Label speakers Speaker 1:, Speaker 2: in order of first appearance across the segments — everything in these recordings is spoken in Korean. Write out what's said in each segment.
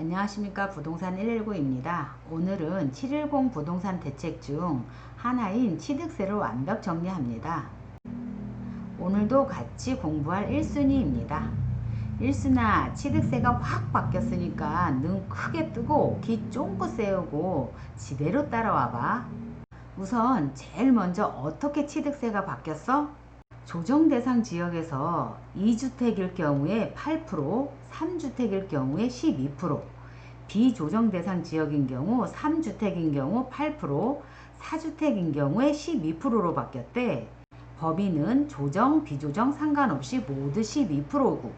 Speaker 1: 안녕하십니까. 부동산 119입니다. 오늘은 710 부동산 대책 중 하나인 취득세를 완벽 정리합니다. 오늘도 같이 공부할 1순위입니다. 1순아, 취득세가 확 바뀌었으니까 눈 크게 뜨고 귀 쫑긋 세우고 지대로 따라와봐. 우선 제일 먼저 어떻게 취득세가 바뀌었어? 조정 대상 지역에서 2주택일 경우에 8%, 3주택일 경우에 12%, 비조정 대상 지역인 경우 3주택인 경우 8%, 4주택인 경우에 12%로 바뀌었대. 범위는 조정, 비조정 상관없이 모두 12%고.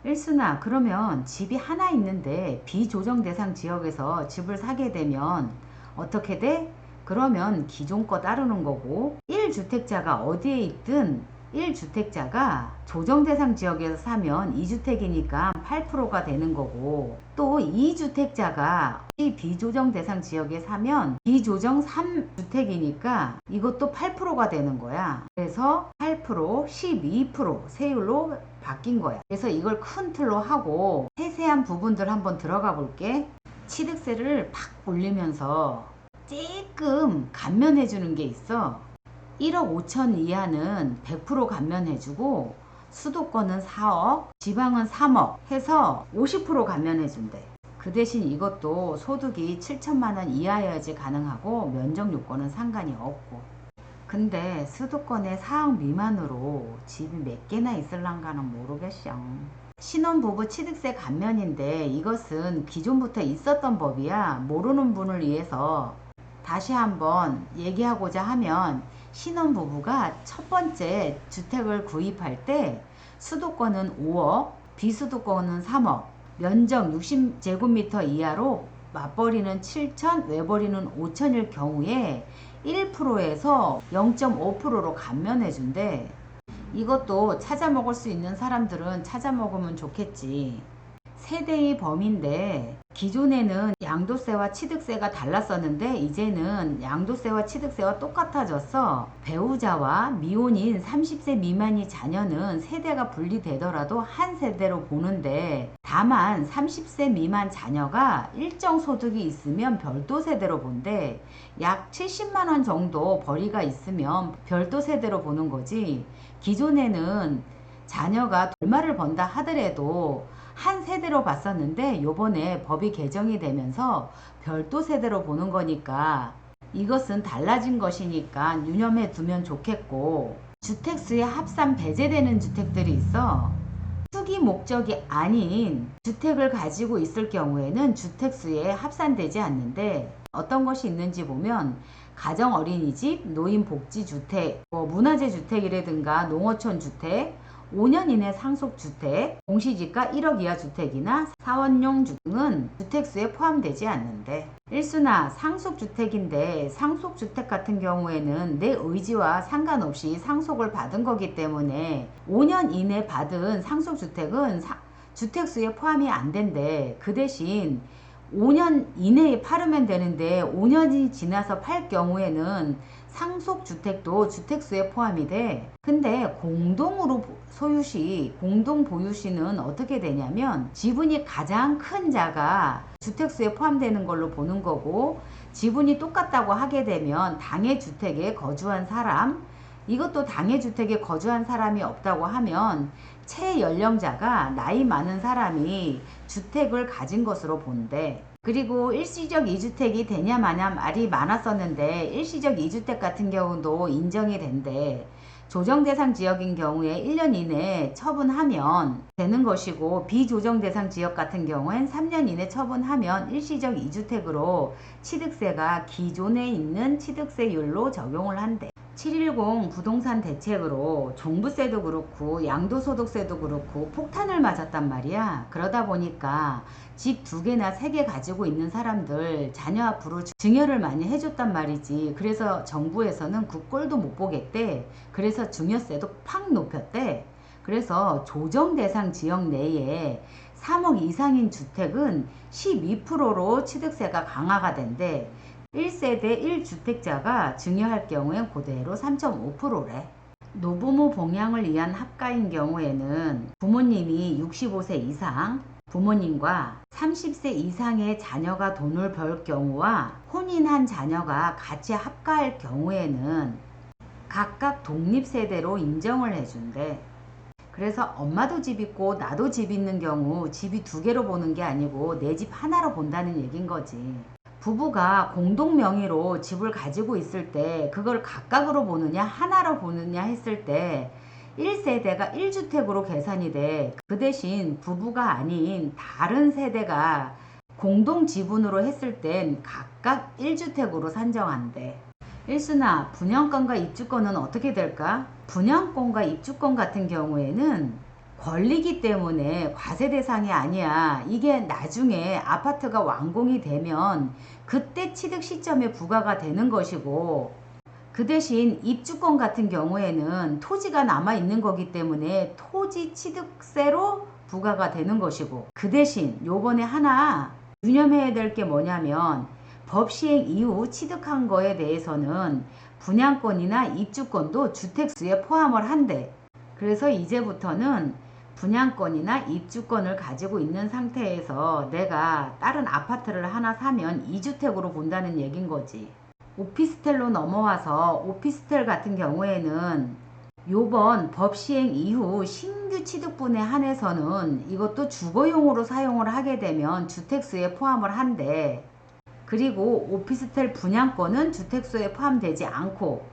Speaker 1: 일순아, 그러면 집이 하나 있는데 비조정 대상 지역에서 집을 사게 되면 어떻게 돼? 그러면 기존 거 따르는 거고, 1주택자가 어디에 있든 1주택자가 조정 대상 지역에서 사면 2주택이니까 8%가 되는 거고, 또 2주택자가 비조정 대상 지역에 사면 비조정 3주택이니까 이것도 8%가 되는 거야. 그래서 8%, 12% 세율로 바뀐 거야. 그래서 이걸 큰 틀로 하고 세세한 부분들 한번 들어가 볼게. 취득세를 팍 올리면서 조금 감면해 주는 게 있어. 1억 5천 이하는 100% 감면해주고, 수도권은 4억, 지방은 3억 해서 50% 감면해준대. 그 대신 이것도 소득이 7천만 원 이하여야지 가능하고 면적 요건은 상관이 없고. 근데 수도권에 4억 미만으로 집이 몇 개나 있을란가는 모르겠어. 신혼부부 취득세 감면인데 이것은 기존부터 있었던 법이야. 모르는 분을 위해서 다시 한번 얘기하고자 하면, 신혼부부가 첫 번째 주택을 구입할 때 수도권은 5억, 비수도권은 3억, 면적 60제곱미터 이하로 맞벌이는 7천, 외벌이는 5천일 경우에 1%에서 0.5%로 감면해 준대. 이것도 찾아 먹을 수 있는 사람들은 찾아 먹으면 좋겠지. 세대의 범위인데, 기존에는 양도세와 취득세가 달랐었는데 이제는 양도세와 취득세와 똑같아졌어. 배우자와 미혼인 30세 미만이 자녀는 세대가 분리되더라도 한 세대로 보는데, 다만 30세 미만 자녀가 일정 소득이 있으면 별도 세대로 본대. 약 70만 원 정도 벌이가 있으면 별도 세대로 보는 거지. 기존에는 자녀가 얼마를 번다 하더라도 한 세대로 봤었는데, 요번에 법이 개정이 되면서 별도 세대로 보는 거니까 이것은 달라진 것이니까 유념해 두면 좋겠고, 주택수에 합산 배제되는 주택들이 있어. 투기 목적이 아닌 주택을 가지고 있을 경우에는 주택수에 합산되지 않는데, 어떤 것이 있는지 보면 가정어린이집, 노인복지주택, 문화재 주택이라든가 농어촌 주택, 5년 이내 상속주택, 공시지가 1억 이하 주택이나 사원용 등은 주택수에 포함되지 않는데, 일순아, 상속주택인데 상속주택 같은 경우에는 내 의지와 상관없이 상속을 받은 거기 때문에 5년 이내 받은 상속주택은 주택수에 포함이 안 된대. 그 대신 5년 이내에 팔으면 되는데 5년이 지나서 팔 경우에는 상속주택도 주택수에 포함이 돼. 근데 공동으로 소유시, 공동보유시는 어떻게 되냐면, 지분이 가장 큰 자가 주택수에 포함되는 걸로 보는 거고, 지분이 똑같다고 하게 되면 당해주택에 거주한 사람, 이것도 당해주택에 거주한 사람이 없다고 하면 채연령자가 나이 많은 사람이 주택을 가진 것으로 본대. 그리고 일시적 2주택이 되냐 마냐 말이 많았었는데, 일시적 2주택 같은 경우도 인정이 된대. 조정 대상 지역인 경우에 1년 이내에 처분하면 되는 것이고, 비조정 대상 지역 같은 경우엔 3년 이내 처분하면 일시적 2주택으로 취득세가 기존에 있는 취득세율로 적용을 한대. 710 부동산 대책으로 종부세도 그렇고 양도소득세도 그렇고 폭탄을 맞았단 말이야. 그러다 보니까 집 2개나 3개 가지고 있는 사람들 자녀 앞으로 증여를 많이 해줬단 말이지. 그래서 정부에서는 그 꼴도 못 보겠대. 그래서 증여세도 팍 높였대. 그래서 조정 대상 지역 내에 3억 이상인 주택은 12%로 취득세가 강화가 된대. 1세대 1주택자가 증여할 경우엔 그대로 3.5%래. 노부모 봉양을 위한 합가인 경우에는 부모님이 65세 이상, 부모님과 30세 이상의 자녀가 돈을 벌 경우와 혼인한 자녀가 같이 합가할 경우에는 각각 독립세대로 인정을 해준대. 그래서 엄마도 집 있고 나도 집 있는 경우 집이 두 개로 보는 게 아니고 내 집 하나로 본다는 얘긴 거지. 부부가 공동 명의로 집을 가지고 있을 때 그걸 각각으로 보느냐 하나로 보느냐 했을 때 1세대가 1주택으로 계산이 돼. 그 대신 부부가 아닌 다른 세대가 공동 지분으로 했을 땐 각각 1주택으로 산정한대. 일순아, 분양권과 입주권은 어떻게 될까? 분양권과 입주권 같은 경우에는 권리기 때문에 과세 대상이 아니야. 이게 나중에 아파트가 완공이 되면 그때 취득 시점에 부과가 되는 것이고, 그 대신 입주권 같은 경우에는 토지가 남아 있는 거기 때문에 토지 취득세로 부과가 되는 것이고, 그 대신 요번에 하나 유념해야 될 게 뭐냐면 법 시행 이후 취득한 거에 대해서는 분양권이나 입주권도 주택수에 포함을 한대. 그래서 이제부터는 분양권이나 입주권을 가지고 있는 상태에서 내가 다른 아파트를 하나 사면 2주택으로 본다는 얘긴 거지. 오피스텔로 넘어와서 오피스텔 같은 경우에는 요번 법 시행 이후 신규 취득분에 한해서는 이것도 주거용으로 사용을 하게 되면 주택수에 포함을 한대. 그리고 오피스텔 분양권은 주택수에 포함되지 않고,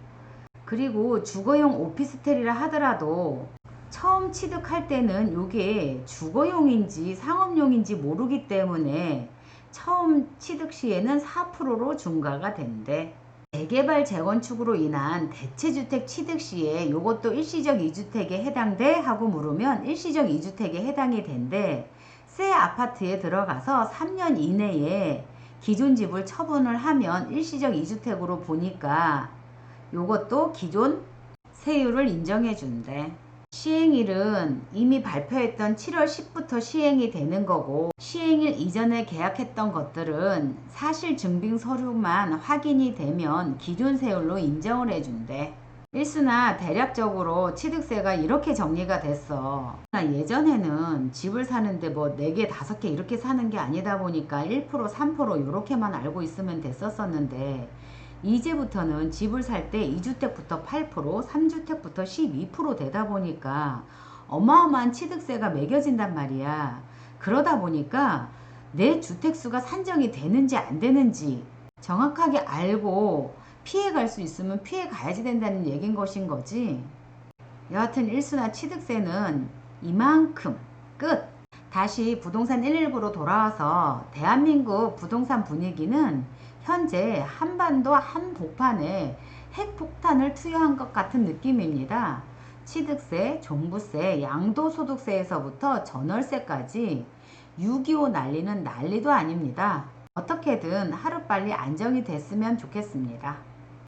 Speaker 1: 그리고 주거용 오피스텔이라 하더라도 처음 취득할 때는 이게 주거용인지 상업용인지 모르기 때문에 처음 취득 시에는 4%로 중과가 된대. 재개발 재건축으로 인한 대체주택 취득 시에 이것도 일시적 2주택에 해당돼? 하고 물으면 일시적 2주택에 해당이 된대. 새 아파트에 들어가서 3년 이내에 기존 집을 처분을 하면 일시적 2주택으로 보니까 요것도 기존 세율을 인정해 준대. 시행일은 이미 발표했던 7월 10부터 시행이 되는 거고, 시행일 이전에 계약했던 것들은 사실 증빙 서류만 확인이 되면 기존 세율로 인정을 해준대. 일순아, 대략적으로 취득세가 이렇게 정리가 됐어. 예전에는 집을 사는데 뭐 4개, 5개 이렇게 사는 게 아니다 보니까 1%, 3% 이렇게만 알고 있으면 됐었었는데, 이제부터는 집을 살 때 2주택부터 8%, 3주택부터 12% 되다 보니까 어마어마한 취득세가 매겨진단 말이야. 그러다 보니까 내 주택수가 산정이 되는지 안 되는지 정확하게 알고 피해갈 수 있으면 피해 가야지 된다는 얘긴 것인 거지. 여하튼 일순화 취득세는 이만큼 끝. 다시 부동산 119로 돌아와서 대한민국 부동산 분위기는 현재 한반도 한복판에 핵폭탄을 투여한 것 같은 느낌입니다. 취득세, 종부세, 양도소득세에서부터 전월세까지 6.25 난리는 난리도 아닙니다. 어떻게든 하루빨리 안정이 됐으면 좋겠습니다.